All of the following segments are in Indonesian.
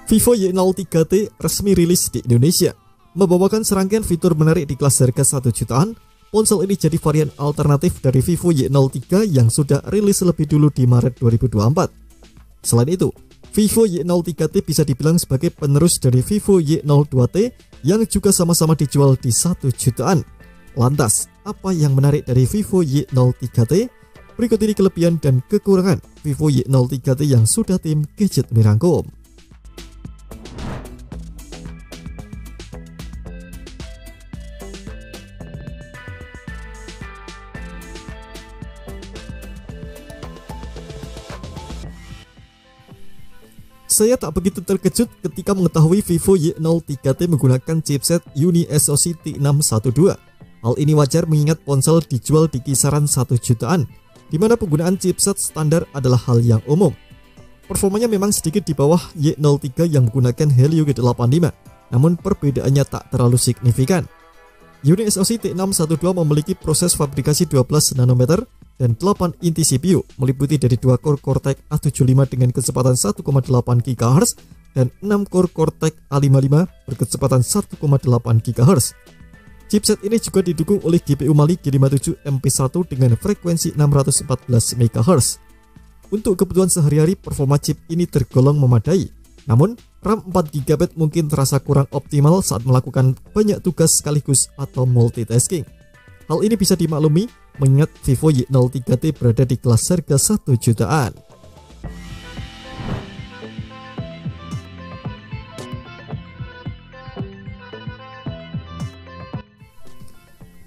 Vivo Y03T resmi rilis di Indonesia. Membawakan serangkaian fitur menarik di kelas harga 1 jutaan, ponsel ini jadi varian alternatif dari Vivo Y03 yang sudah rilis lebih dulu di Maret 2024. Selain itu, Vivo Y03T bisa dibilang sebagai penerus dari Vivo Y02T yang juga sama-sama dijual di 1 jutaan. Lantas, apa yang menarik dari Vivo Y03T? Berikut ini kelebihan dan kekurangan Vivo Y03T yang sudah tim Gadget merangkum. Saya tak begitu terkejut ketika mengetahui Vivo Y03T menggunakan chipset UniSoC T612. Hal ini wajar mengingat ponsel dijual di kisaran 1 jutaan, di mana penggunaan chipset standar adalah hal yang umum. Performanya memang sedikit di bawah Y03 yang menggunakan Helio G85, namun perbedaannya tak terlalu signifikan. UniSoC T612 memiliki proses fabrikasi 12 nanometer dan 8 inti CPU, meliputi dari 2 core Cortex A75 dengan kecepatan 1,8 GHz dan 6 core Cortex A55 berkecepatan 1,8 GHz. Chipset ini juga didukung oleh GPU Mali G57 MP1 dengan frekuensi 614 MHz. Untuk kebutuhan sehari-hari, performa chip ini tergolong memadai. Namun, RAM 4GB mungkin terasa kurang optimal saat melakukan banyak tugas sekaligus atau multitasking. Hal ini bisa dimaklumi mengingat Vivo Y03T berada di kelas harga 1 jutaan.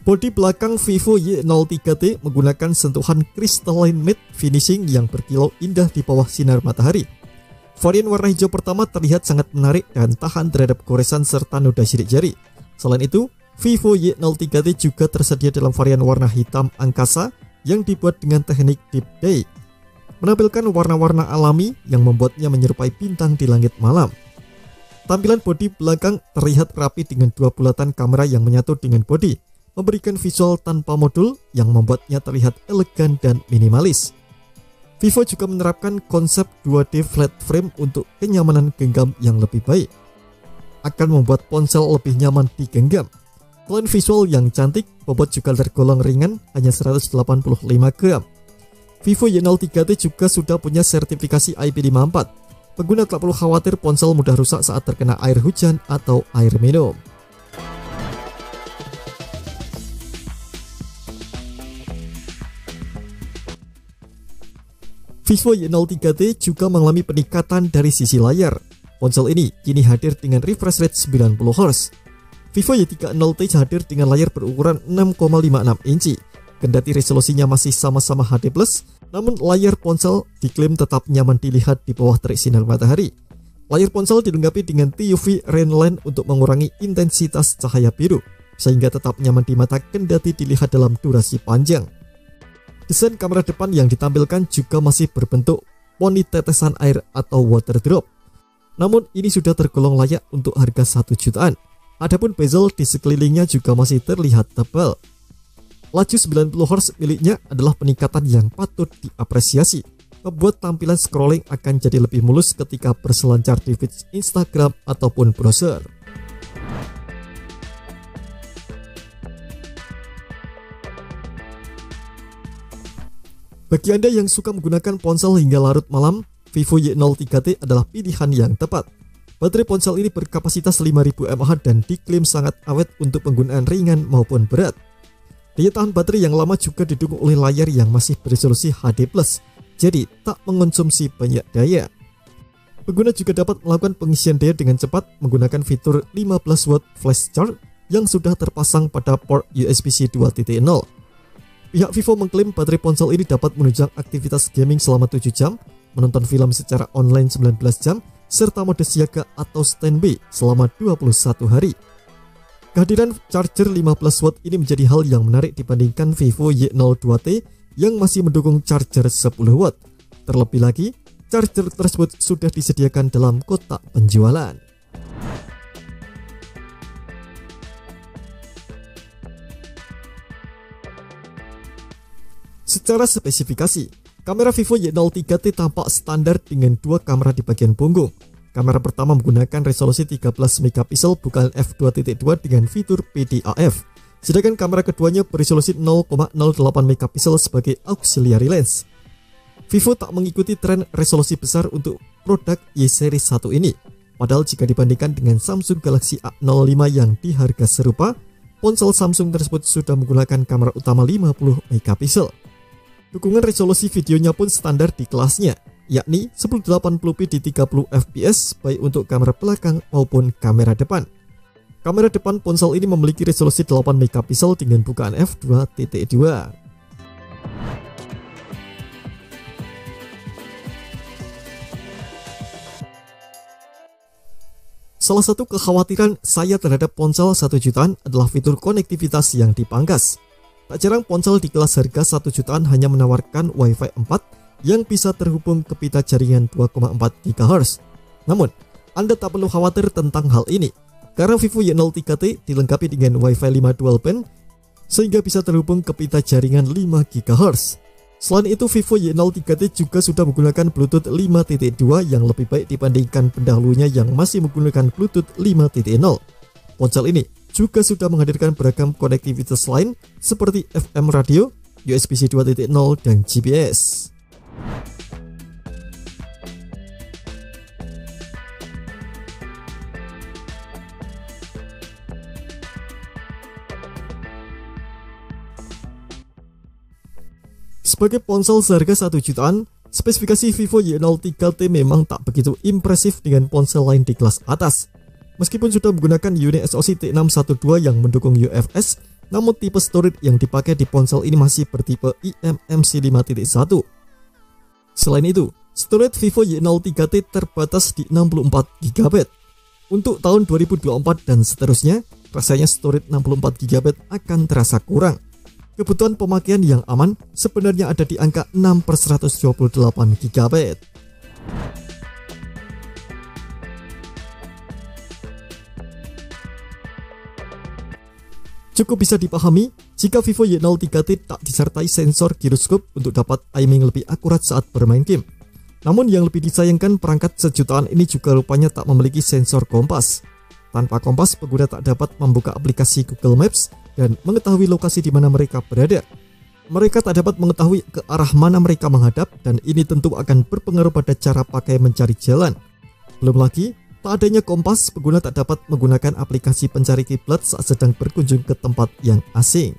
Bodi belakang Vivo Y03T menggunakan sentuhan crystalline matte finishing yang berkilau indah di bawah sinar matahari. Varian warna hijau pertama terlihat sangat menarik dan tahan terhadap goresan serta noda sidik jari. Selain itu, Vivo Y03T juga tersedia dalam varian warna hitam angkasa yang dibuat dengan teknik Deep Day, menampilkan warna-warna alami yang membuatnya menyerupai bintang di langit malam. Tampilan bodi belakang terlihat rapi dengan 2 bulatan kamera yang menyatu dengan bodi, memberikan visual tanpa modul yang membuatnya terlihat elegan dan minimalis. Vivo juga menerapkan konsep 2D flat frame untuk kenyamanan genggam yang lebih baik, akan membuat ponsel lebih nyaman digenggam. Selain visual yang cantik, bobot juga tergolong ringan, hanya 185 gram. Vivo Y03T juga sudah punya sertifikasi IP54. Pengguna tak perlu khawatir ponsel mudah rusak saat terkena air hujan atau air minum. Vivo Y03T juga mengalami peningkatan dari sisi layar. Ponsel ini kini hadir dengan refresh rate 90 Hz. Vivo Y30T hadir dengan layar berukuran 6,56 inci. Kendati resolusinya masih sama-sama HD+, namun layar ponsel diklaim tetap nyaman dilihat di bawah terik sinar matahari. Layar ponsel dilengkapi dengan TUV Rain Lamp untuk mengurangi intensitas cahaya biru, sehingga tetap nyaman di mata kendati dilihat dalam durasi panjang. Desain kamera depan yang ditampilkan juga masih berbentuk poni tetesan air atau water drop. Namun ini sudah tergolong layak untuk harga 1 jutaan. Adapun bezel di sekelilingnya juga masih terlihat tebal. Laju 90 Hz miliknya adalah peningkatan yang patut diapresiasi, membuat tampilan scrolling akan jadi lebih mulus ketika berselancar di feed Instagram ataupun browser. Bagi Anda yang suka menggunakan ponsel hingga larut malam, Vivo Y03T adalah pilihan yang tepat. Baterai ponsel ini berkapasitas 5000 mAh dan diklaim sangat awet untuk penggunaan ringan maupun berat. Daya tahan baterai yang lama juga didukung oleh layar yang masih beresolusi HD+, jadi tak mengonsumsi banyak daya. Pengguna juga dapat melakukan pengisian daya dengan cepat menggunakan fitur 15 watt flash charge yang sudah terpasang pada port USB-C 2.0. Pihak Vivo mengklaim baterai ponsel ini dapat menunjang aktivitas gaming selama 7 jam, menonton film secara online 19 jam, serta mode siaga atau standby selama 21 hari. Kehadiran charger 15 watt ini menjadi hal yang menarik dibandingkan Vivo Y02T yang masih mendukung charger 10 watt. Terlebih lagi, charger tersebut sudah disediakan dalam kotak penjualan. Secara spesifikasi, kamera Vivo Y03T tampak standar dengan 2 kamera di bagian punggung. Kamera pertama menggunakan resolusi 13 megapiksel bukan f2.2 dengan fitur PDAF. Sedangkan kamera keduanya beresolusi 0,08 megapiksel sebagai auxiliary lens. Vivo tak mengikuti tren resolusi besar untuk produk Y series 1 ini. Padahal jika dibandingkan dengan Samsung Galaxy A05 yang di harga serupa, ponsel Samsung tersebut sudah menggunakan kamera utama 50 megapiksel. Dukungan resolusi videonya pun standar di kelasnya, yakni 1080p di 30 fps baik untuk kamera belakang maupun kamera depan. Kamera depan ponsel ini memiliki resolusi 8 megapiksel dengan bukaan f2.2. Salah satu kekhawatiran saya terhadap ponsel 1 jutaan adalah fitur konektivitas yang dipangkas. Tak jarang ponsel di kelas harga 1 jutaan hanya menawarkan Wi-Fi 4 yang bisa terhubung ke pita jaringan 2,4 GHz. Namun, Anda tak perlu khawatir tentang hal ini, karena Vivo Y03T dilengkapi dengan Wi-Fi 5 dual band sehingga bisa terhubung ke pita jaringan 5 GHz. Selain itu, Vivo Y03T juga sudah menggunakan Bluetooth 5.2 yang lebih baik dibandingkan pendahulunya yang masih menggunakan Bluetooth 5.0. Ponsel ini juga sudah menghadirkan beragam konektivitas lain seperti FM radio, USB-C 2.0, dan GPS. Sebagai ponsel seharga 1 jutaan, spesifikasi Vivo Y03T memang tak begitu impresif dengan ponsel lain di kelas atas. Meskipun sudah menggunakan unit SoC T612 yang mendukung UFS, namun tipe storage yang dipakai di ponsel ini masih bertipe eMMC 5.1. Selain itu, storage Vivo Y03T terbatas di 64 GB. Untuk tahun 2024 dan seterusnya, rasanya storage 64 GB akan terasa kurang. Kebutuhan pemakaian yang aman sebenarnya ada di angka 6/128 GB. Cukup bisa dipahami jika Vivo Y03T tak disertai sensor giroskop untuk dapat aiming lebih akurat saat bermain game. Namun yang lebih disayangkan, perangkat sejutaan ini juga rupanya tak memiliki sensor kompas. Tanpa kompas, pengguna tak dapat membuka aplikasi Google Maps dan mengetahui lokasi di mana mereka berada. Mereka tak dapat mengetahui ke arah mana mereka menghadap, dan ini tentu akan berpengaruh pada cara pakai mencari jalan. Belum lagi, tak adanya kompas, pengguna tak dapat menggunakan aplikasi pencari kiblat saat sedang berkunjung ke tempat yang asing.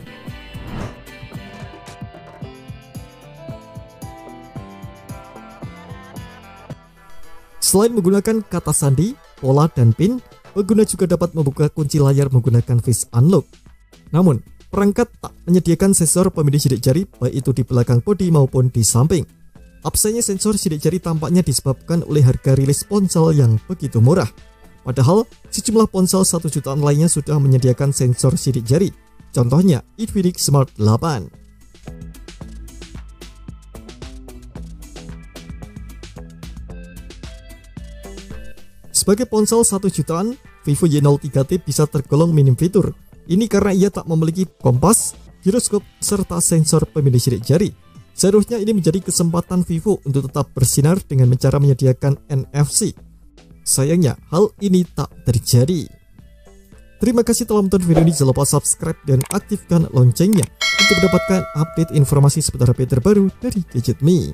Selain menggunakan kata sandi, pola, dan PIN, pengguna juga dapat membuka kunci layar menggunakan Face Unlock. Namun, perangkat tak menyediakan sensor pemilih sidik jari baik itu di belakang bodi maupun di samping. Absennya sensor sidik jari tampaknya disebabkan oleh harga rilis ponsel yang begitu murah. Padahal, sejumlah ponsel 1 jutaan lainnya sudah menyediakan sensor sidik jari. Contohnya, Infinix Smart 8. Sebagai ponsel 1 jutaan, Vivo Y03T bisa tergolong minim fitur. Ini karena ia tak memiliki kompas, giroskop, serta sensor pemilih sidik jari. Seharusnya ini menjadi kesempatan Vivo untuk tetap bersinar dengan cara menyediakan NFC. Sayangnya, hal ini tak terjadi. Terima kasih telah menonton video ini. Jangan lupa subscribe dan aktifkan loncengnya untuk mendapatkan update informasi seputar update terbaru dari Gadget Me.